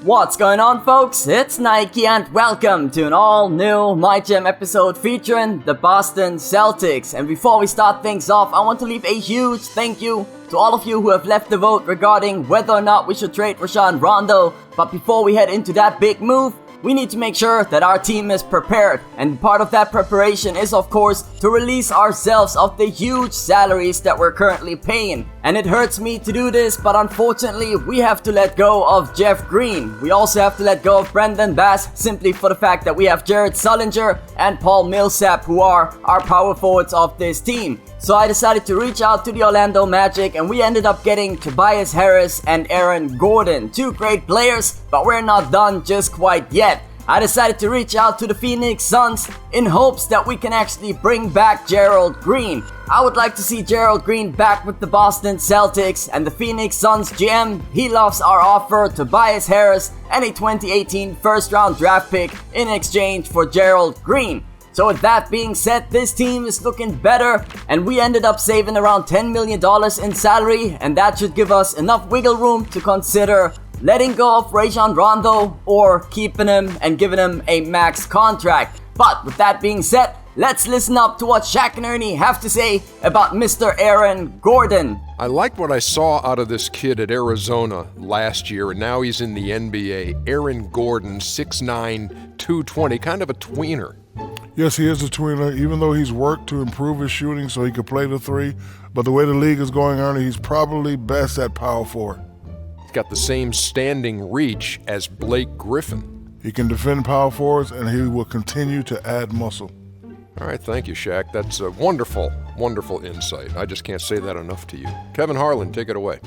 What's going on, folks? It's Nike and welcome to an all-new MyGM episode featuring the Boston Celtics. And before we start things off, I want to leave a huge thank you to all of you who have left the vote regarding whether or not we should trade Rajon Rondo. But before we head into that big move, we need to make sure that our team is prepared, and part of that preparation is of course to release ourselves of the huge salaries that we're currently paying. And it hurts me to do this, but unfortunately we have to let go of Jeff Green. We also have to let go of Brandon Bass simply for the fact that we have Jared Sullinger and Paul Millsap, who are our power forwards of this team. So I decided to reach out to the Orlando Magic, and we ended up getting Tobias Harris and Aaron Gordon. Two great players, but we're not done just quite yet. I decided to reach out to the Phoenix Suns in hopes that we can actually bring back Gerald Green. I would like to see Gerald Green back with the Boston Celtics, and the Phoenix Suns GM, he loves our offer, Tobias Harris and a 2018 first round draft pick in exchange for Gerald Green. So with that being said, this team is looking better, and we ended up saving around $10 million in salary, and that should give us enough wiggle room to consider letting go of Rajon Rondo or keeping him and giving him a max contract. But with that being said, let's listen up to what Shaq and Ernie have to say about Mr. Aaron Gordon. I like what I saw out of this kid at Arizona last year, and now he's in the NBA. Aaron Gordon, 6'9", 220, kind of a tweener. Yes, he is a tweener, even though he's worked to improve his shooting so he could play the three. But the way the league is going, Ernie, he's probably best at power forward. He's got the same standing reach as Blake Griffin. He can defend power forwards, and he will continue to add muscle. All right, thank you, Shaq. That's a wonderful, wonderful insight. I just can't say that enough to you. Kevin Harlan, take it away.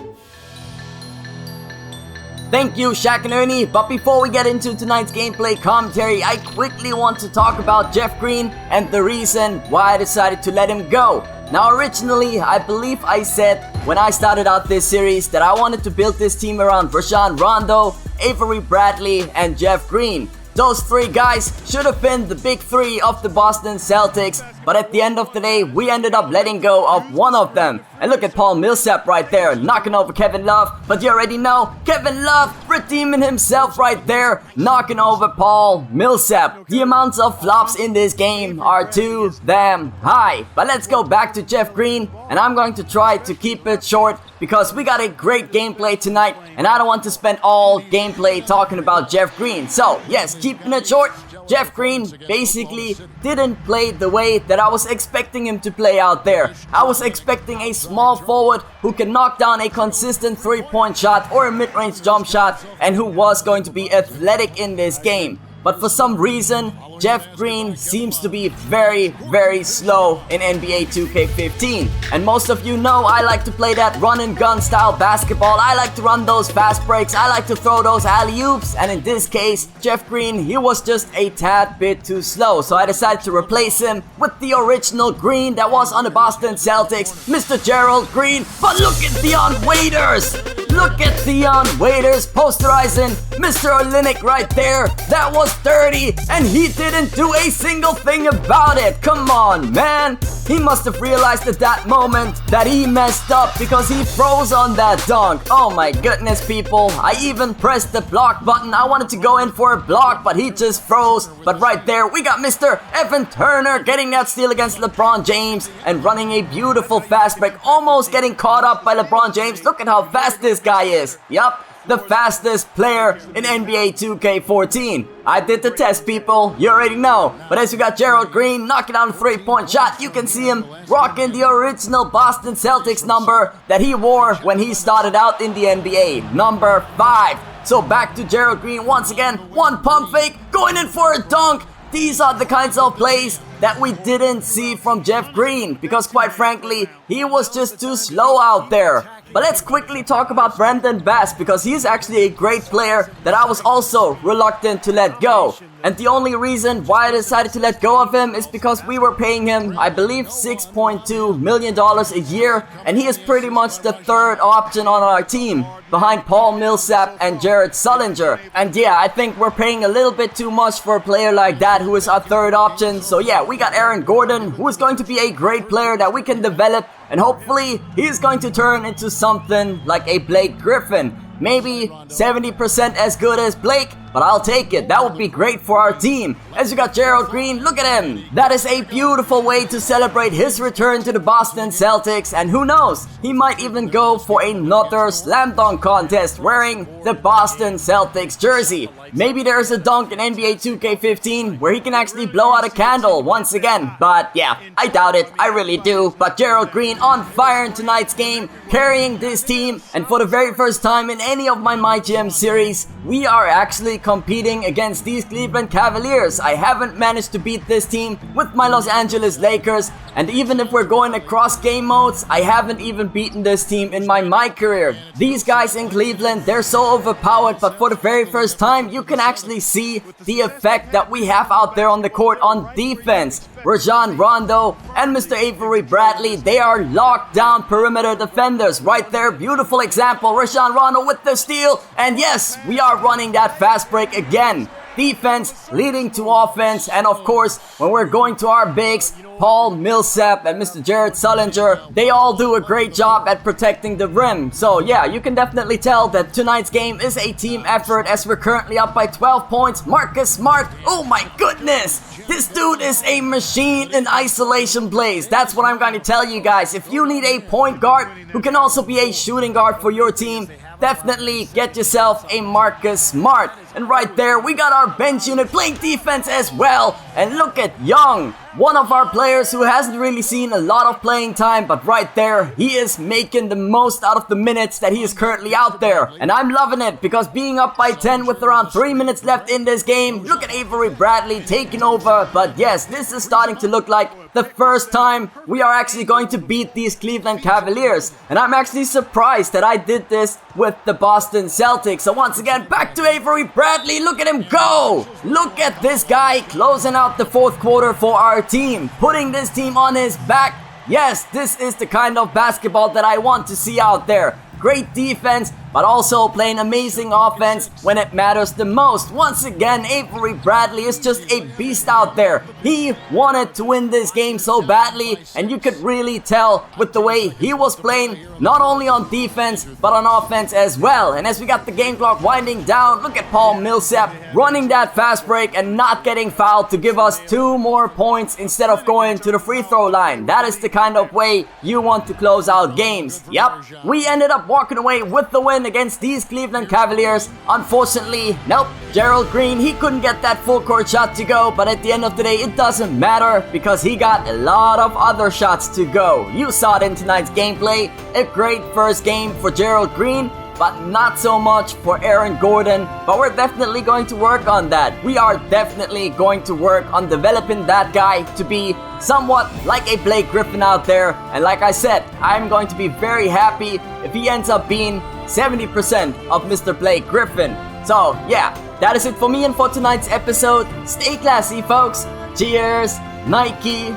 Thank you, Shaq and Ernie, but before we get into tonight's gameplay commentary, I quickly want to talk about Jeff Green and the reason why I decided to let him go. Now originally, I believe I said when I started out this series that I wanted to build this team around Rajon Rondo, Avery Bradley, and Jeff Green. Those three guys should have been the big three of the Boston Celtics, but at the end of the day, we ended up letting go of one of them. And look at Paul Millsap right there, knocking over Kevin Love, but you already know, Kevin Love redeeming himself right there, knocking over Paul Millsap. The amounts of flops in this game are too damn high. But let's go back to Jeff Green, and I'm going to try to keep it short because we got a great gameplay tonight, and I don't want to spend all gameplay talking about Jeff Green. So yes, keeping it short, Jeff Green basically didn't play the way that I was expecting him to play out there. I was expecting a small forward who can knock down a consistent three-point shot or a mid-range jump shot and who was going to be athletic in this game. But for some reason, Jeff Green seems to be very, very slow in NBA 2K15. And most of you know I like to play that run and gun style basketball. I like to run those fast breaks. I like to throw those alley-oops. And in this case, Jeff Green, he was just a tad bit too slow. So I decided to replace him with the original Green that was on the Boston Celtics, Mr. Gerald Green. But look at Dion Waiters! Look at Dion Waiters posterizing Mr. Olynyk right there. That was dirty, and he didn't do a single thing about it. Come on, man. He must have realized at that moment that he messed up because he froze on that dunk. Oh my goodness, people. I even pressed the block button. I wanted to go in for a block, but he just froze. But right there, we got Mr. Evan Turner getting that steal against LeBron James and running a beautiful fast break, almost getting caught up by LeBron James. Look at how fast this guy is. Yup. The fastest player in NBA 2K14. I did the test, people. You already know. But as you got Gerald Green knocking down a three-point shot, you can see him rocking the original Boston Celtics number that he wore when he started out in the NBA. Number 5. So back to Gerald Green once again. One pump fake, going in for a dunk. These are the kinds of plays that we didn't see from Jeff Green because quite frankly, he was just too slow out there. But let's quickly talk about Brandon Bass because he's actually a great player that I was also reluctant to let go. And the only reason why I decided to let go of him is because we were paying him, I believe, $6.2 million a year, and he is pretty much the third option on our team, behind Paul Millsap and Jared Sullinger. And yeah, I think we're paying a little bit too much for a player like that who is our third option. So yeah, we got Aaron Gordon, who is going to be a great player that we can develop, and hopefully he's going to turn into something like a Blake Griffin. maybe 70% as good as Blake, but I'll take it. That would be great for our team. As you got Gerald Green, look at him. That is a beautiful way to celebrate his return to the Boston Celtics, and who knows, he might even go for another slam dunk contest wearing the Boston Celtics jersey. Maybe there's a dunk in NBA 2K15 where he can actually blow out a candle once again, but yeah, I doubt it, I really do. But Gerald Green on fire in tonight's game, carrying this team, and for the very first time in any of my MyGM series, we are actually competing against these Cleveland Cavaliers. I haven't managed to beat this team with my Los Angeles Lakers, and even if we're going across game modes, I haven't even beaten this team in my career. These guys in Cleveland, they're so overpowered, but for the very first time, you can actually see the effect that we have out there on the court on defense. Rajon Rondo and Mr. Avery Bradley, they are locked down perimeter defenders right there. Beautiful example, Rajon Rondo with the steal, and yes, we are running that fast break again. Defense leading to offense, and of course, when we're going to our bigs, Paul Millsap and Mr. Jared Sullinger, they all do a great job at protecting the rim. So yeah, you can definitely tell that tonight's game is a team effort as we're currently up by 12 points. Marcus Smart, oh my goodness! This dude is a machine in isolation plays. That's what I'm going to tell you guys. If you need a point guard who can also be a shooting guard for your team, definitely get yourself a Marcus Smart. And right there, we got our bench unit playing defense as well. And look at Young, one of our players who hasn't really seen a lot of playing time, but right there, he is making the most out of the minutes that he is currently out there. And I'm loving it, because being up by 10 with around 3 minutes left in this game, look at Avery Bradley taking over. But yes, this is starting to look like the first time we are actually going to beat these Cleveland Cavaliers. And I'm actually surprised that I did this with the Boston Celtics. So once again, back to Avery Bradley. Look at him go! Look at this guy closing out the fourth quarter for our team, putting this team on his back. Yes, this is the kind of basketball that I want to see out there. Great defense, but also playing amazing offense when it matters the most. Once again, Avery Bradley is just a beast out there. He wanted to win this game so badly, and you could really tell with the way he was playing, not only on defense, but on offense as well. And as we got the game clock winding down, look at Paul Millsap running that fast break and not getting fouled to give us 2 more points instead of going to the free throw line. That is the kind of way you want to close out games. Yep, we ended up walking away with the win against these Cleveland Cavaliers. Unfortunately, nope, Gerald Green, he couldn't get that full court shot to go, but at the end of the day, it doesn't matter because he got a lot of other shots to go. You saw it in tonight's gameplay, a great first game for Gerald Green, but not so much for Aaron Gordon. But we're definitely going to work on that. We are definitely going to work on developing that guy to be somewhat like a Blake Griffin out there. And like I said, I'm going to be very happy if he ends up being 70% of Mr. Blake Griffin. So yeah, that is it for me and for tonight's episode. Stay classy, folks. Cheers, Nike.